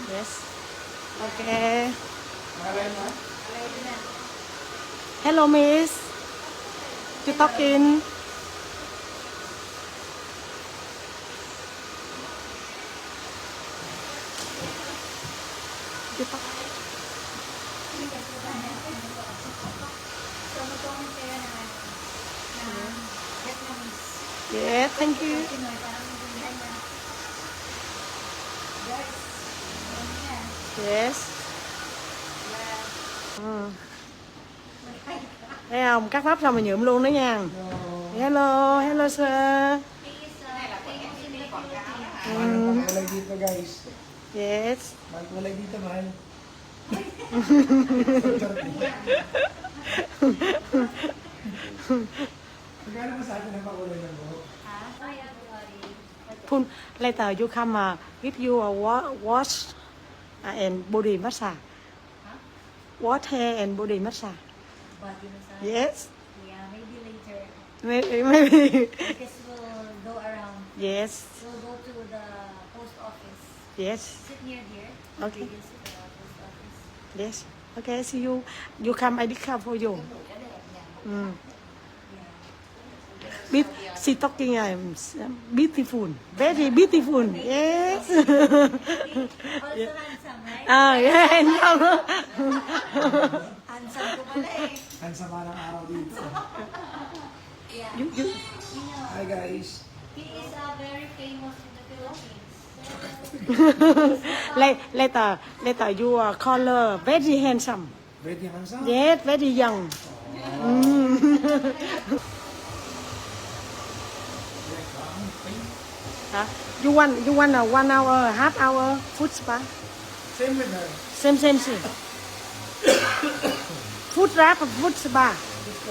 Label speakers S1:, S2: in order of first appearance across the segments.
S1: Yes. Okay. Hello, Miss. You talking? You talk. Yeah, thank you. Yes. Thấy không? Cắt pháp xong mà nhuộm luôn đó nha. Hello, hello sir.
S2: Magkulay dito guys.
S1: Yes.
S2: Magkulay dito mahal. Magkano mo sa atin ang pakulay ng buhok?
S1: Pun later you come give you a wash and body massage. Wash hair and body massage.
S3: Body massage?
S1: Yes.
S3: Yeah, maybe later.
S1: Maybe.
S3: Because we'll go around.
S1: Yes.
S3: We'll go to the post office.
S1: Yes.
S3: Sit near here.
S1: Okay.
S3: We will sit at the post office.
S1: Yes. Okay. See you. You come. I did come for you. Mm. She talking. Beautiful. Very beautiful. Yes.
S3: Also handsome, right?
S1: Yeah.
S3: Handsome ko pala eh.
S2: Ang sama ng araw dito.
S3: Yeah.
S1: You.
S3: You know,
S2: Hi guys.
S3: he is very famous in the Philippines.
S1: Later you color very handsome.
S2: Very handsome.
S1: Yes, very young. Huh? You want a 1 hour, half hour food spa?
S2: Same with her.
S1: Same. Food wrap và food spa.
S2: Just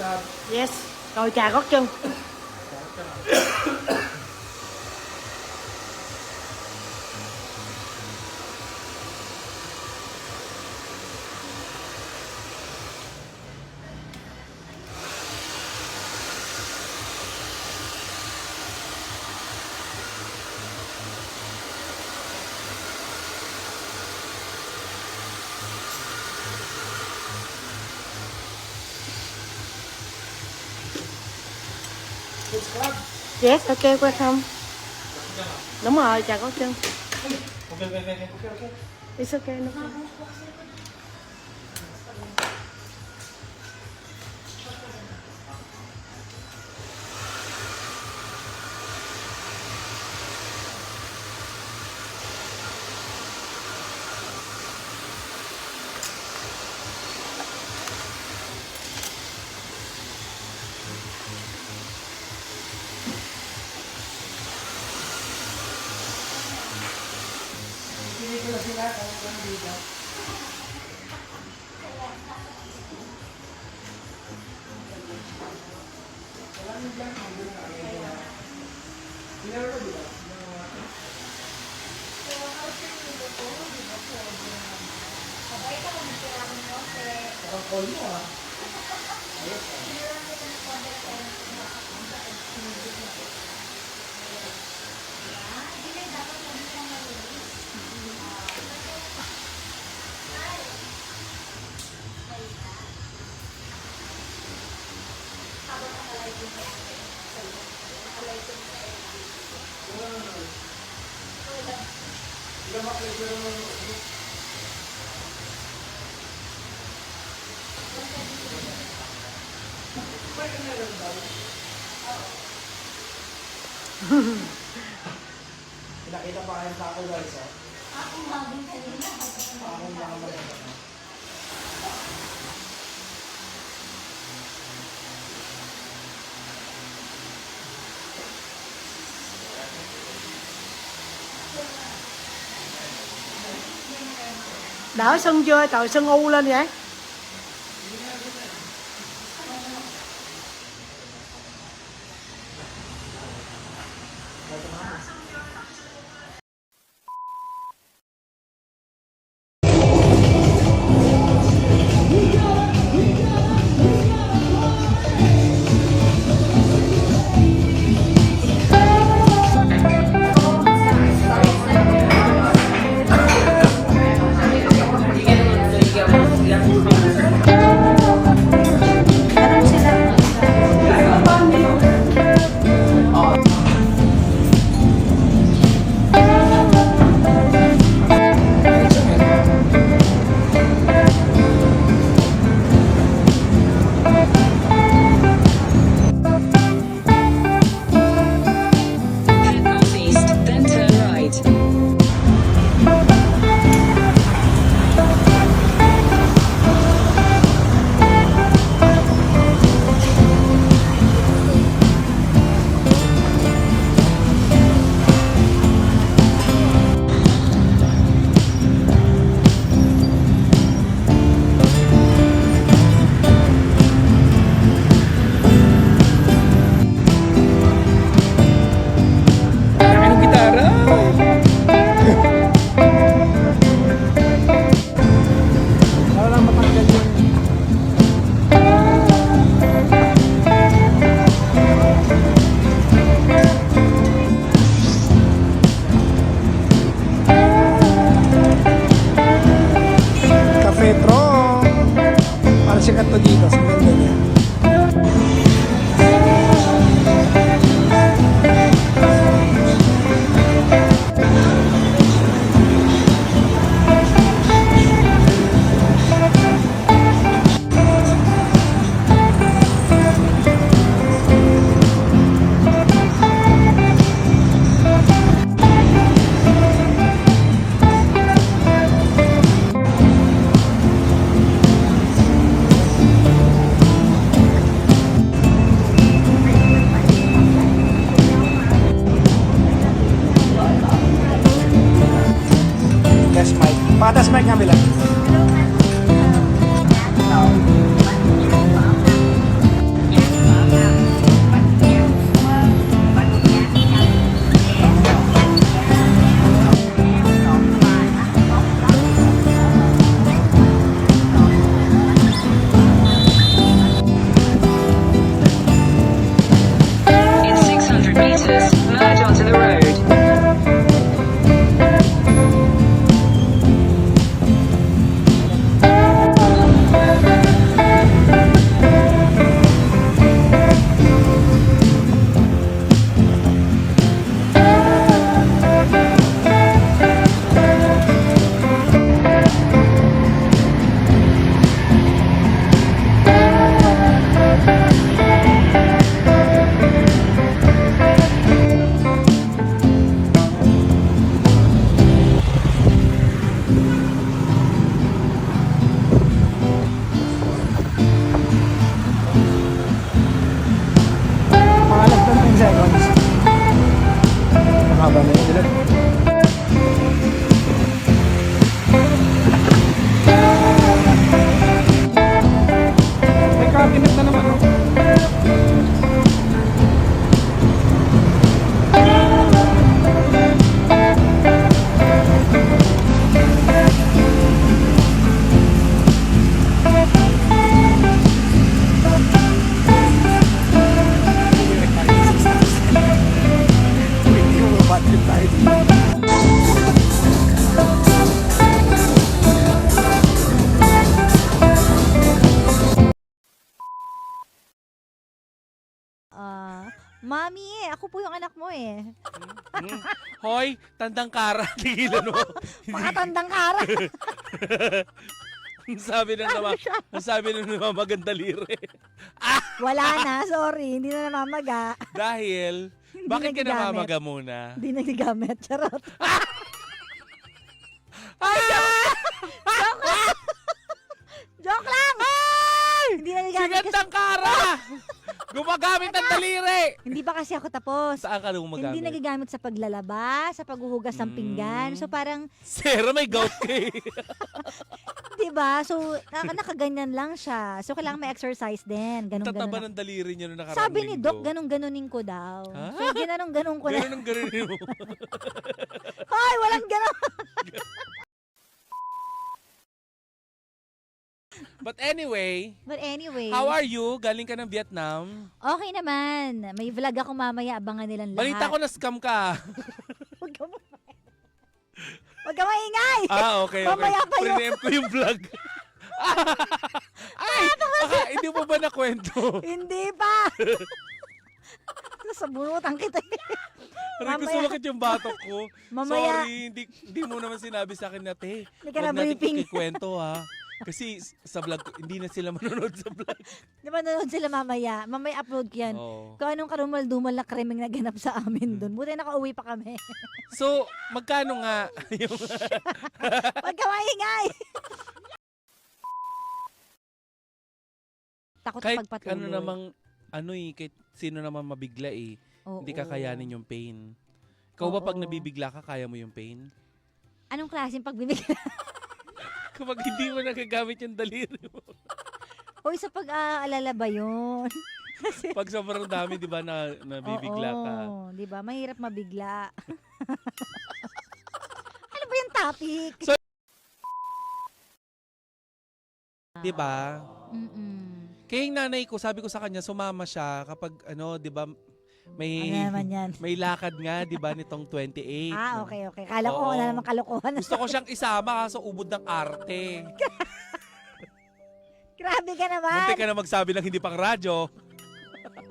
S1: Yes. Rồi chà gót chân.
S2: food scrub.
S1: Yes, okay, welcome. Đúng rồi, chà gót chân.
S2: Okay.
S1: It's okay. No problem.
S2: Hindi ko na sila kung ano dito. Wala nyo dyan. Dinner ko dito. Parang call mo ah. Pinakita pa kayo sa ako guys ah. Akong mga maganda.
S1: Đỡ sưng chưa? Trời sưng u lên vậy.
S2: metro. Para sikat to dito. Sa ganda niya. Test mic. Test mic kami lang.
S4: In 600 meters, merge onto the road.
S2: Mga less than 10 seconds. Mahaba na yun. May cabinet na naman. Oh. Hindi mo budget tayo dito.
S5: Mami, ako po yung anak mo eh.
S6: Hoy, tandang kara, tigilan mo.
S5: Makatandang kara.
S6: Ang sabi ng naman maganda lire.
S5: Wala na, sorry. Hindi na namamaga.
S6: Dahil,
S5: Hindi
S6: bakit ka
S5: nagagamit.
S6: namamaga muna?
S5: Hindi nagagamit. Charot. Joke lang! Hindi
S6: Si
S5: nagagamit kasi...
S6: gandang kara! Gumagamit ng daliri!
S5: Hindi pa kasi ako tapos.
S6: Saan ka nung
S5: Hindi
S6: magamit?
S5: nagagamit sa paglalaba, sa paghuhugas ng pinggan. So parang,
S6: Sera, may gout ka eh.
S5: 'di ba? So nakaganyan lang siya. So kailangan may exercise din. Ganun
S6: Tataba
S5: ganun.
S6: ng daliri niya nung nakaraan
S5: Sabi ni Doc,
S6: linggo.
S5: ganun-ganunin ko daw.
S6: Ha?
S5: So ginanong-ganon ko na.
S6: Ganun ang ganunin mo.
S5: Hoy, walang ganon.
S6: But anyway,
S5: But anyway,
S6: how are you? Galing ka ng Vietnam?
S5: okay naman. May vlog ako mamaya, abangan nilang lahat.
S6: Balita ko na scam ka.
S5: Huwag ka Huwag ka maingay!
S6: Okay.
S5: Mamaya pa yun.
S6: Pre-name ko yung vlog. Ay, baka, hindi mo ba nakwento?
S5: Hindi pa! Nasabunutan kita.
S6: Aray ko, sumakit yung batok ko.
S5: Mamaya-
S6: Sorry, hindi mo naman sinabi sa akin na, te,
S5: Hindi ka
S6: huwag
S5: na
S6: natin
S5: briefing.
S6: ikikwento ha. Kasi sa vlog ko, hindi na sila manonood sa vlog.
S5: Di ba nanood sila mamaya? Mamaya upload ko yan.
S6: Oo.
S5: Kung anong karumal-dumal na kremeng naganap sa amin doon. Buti nakauwi pa kami.
S6: So, magkano nga yung...
S5: Huwag ka maingay! Takot
S6: kahit
S5: pagpatuloy.
S6: ano namang, kahit sino naman mabigla eh,
S5: Oo.
S6: hindi kakayanin yung pain. Ikaw ba pag
S5: Oo.
S6: nabibigla ka, kaya mo yung pain?
S5: Anong klaseng pagbibigla?
S6: Kapag hindi mo nagagamit yung daliri mo.
S5: Hoy, sa pag-aalala ba yun?
S6: Pag sobrang dami, di ba, na nabibigla ka.
S5: Oo, di ba? Mahirap mabigla. Ano ba yung topic?
S6: So, di ba?
S5: Mm-mm.
S6: Kaya yung nanay ko, sabi ko sa kanya, sumama siya kapag, di ba, may,
S5: Ano naman yan?
S6: may lakad nga, di ba, nitong 28.
S5: Okay. Kala ko
S6: Oo.
S5: na naman kalokohan.
S6: Gusto ko siyang isama kaso ubod ng arte.
S5: Grabe ka naman.
S6: Muntik ka na magsabi ng hindi pang radyo.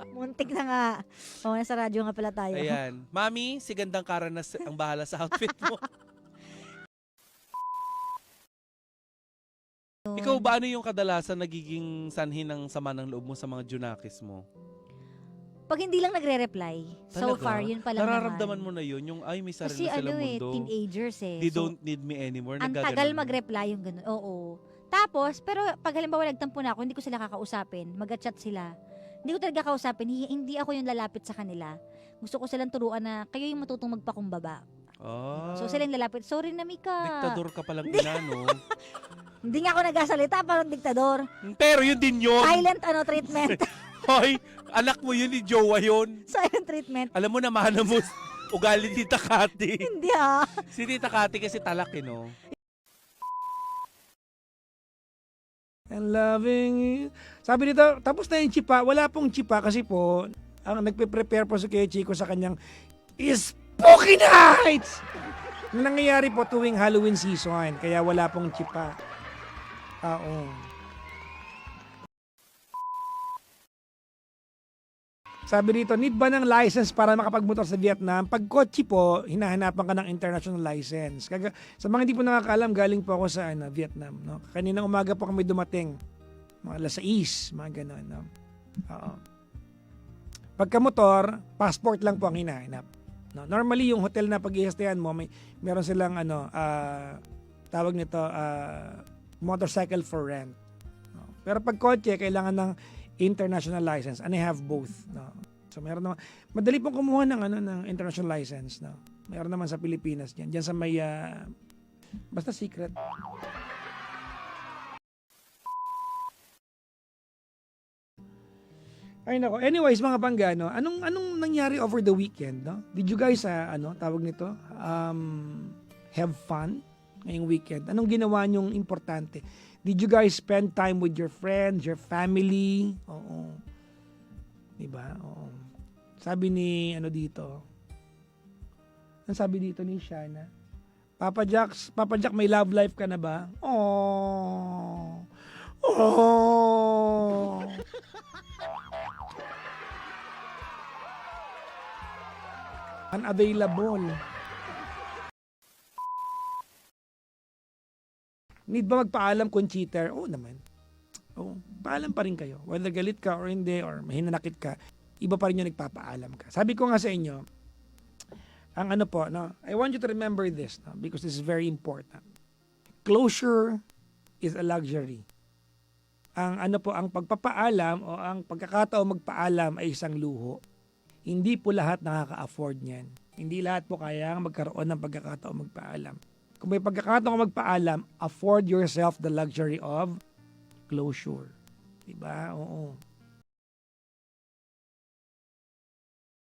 S5: Muntik na nga. Oo, nasa radyo nga pala tayo.
S6: Ayan. Mami, si Gandang Kara na ang bahala sa outfit mo. Ikaw ba ano yung kadalasan nagiging sanhi ng sama ng loob mo sa mga junakis mo?
S5: Pag hindi lang nagre-reply, so
S6: Talaga?
S5: far, yun pa lang
S6: Nararamdaman
S5: naman.
S6: mo na yun, yung ay may sarili
S5: Kasi
S6: na silang mundo.
S5: teenagers eh.
S6: They
S5: So,
S6: don't need me anymore.
S5: ang
S6: Nagaganon.
S5: tagal mag-reply yung ganun. Oo. Tapos, pero pag halimbawa nagtampo na ako, hindi ko sila kakausapin, mag-chat sila. Hindi ko talaga kausapin, hindi ako yung lalapit sa kanila. Gusto ko silang turuan na kayo yung matutong magpakumbaba.
S6: Ah,
S5: So sila yung lalapit, sorry na Mika.
S6: diktador ka palang ina, no?
S5: Hindi nga ako nagasalita, parang diktador.
S6: Pero yun din yun.
S5: Silent treatment.
S6: Hoy, anak mo yun, ni Jowa yun.
S5: Silent treatment.
S6: Alam mo naman mo, ugali ni Tita Kati.
S5: Hindi ah.
S6: Si Tita Kati kasi talak, no?
S2: And loving you. Sabi dito, tapos na yung chipa. Wala pong chipa kasi po, ang nagpe-prepare po si Kuya Chico sa kanyang Spooky Nights! Na nangyayari po tuwing Halloween season. Kaya wala pong chipa. Oo. Sabi dito, need ba ng license para makapagmotor sa Vietnam? Pag kotse po, hinahanapan ka ng international license. Sa mga hindi po nakakaalam, galing po ako sa Vietnam. No? Kaninang umaga po kami dumating. Mga alas 6, mga gano'n. No? Oo. Pagka motor, passport lang po ang hinahanap. No? Normally, yung hotel na pag-iistayan mo, meron silang tawag nito, motorcycle for rent. No? Pero pag kotse, kailangan ng international license, and I have both. No? So meron naman, madali pong kumuha ng international license. No? Meron naman sa Pilipinas diyan sa may basta secret. Ay nako. Anyways, mga bangga, no? Anong nangyari over the weekend, no? Did you guys tawag nito? Have fun ngayong weekend? Anong ginawa niyong importante? Did you guys spend time with your friends, your family? Oo. Diba? Oo. Sabi ni, dito? Ang sabi dito ni Shana? Papa Jack, may love life ka na ba? Oh. Oh. Unavailable. Need ba magpaalam kung cheater? Oo naman. Oo, paalam pa rin kayo. Whether galit ka or hindi, or mahinanakit ka, iba pa rin yung nagpapaalam ka. Sabi ko nga sa inyo, ang I want you to remember this, no? Because this is very important. Closure is a luxury. Ang pagpapaalam o ang pagkakataon magpaalam ay isang luho. Hindi po lahat nakaka-afford niyan. Hindi lahat po kaya magkaroon ng pagkakataon magpaalam. Kung may pagkakataon magpaalam, afford yourself the luxury of closure. Diba? Oo.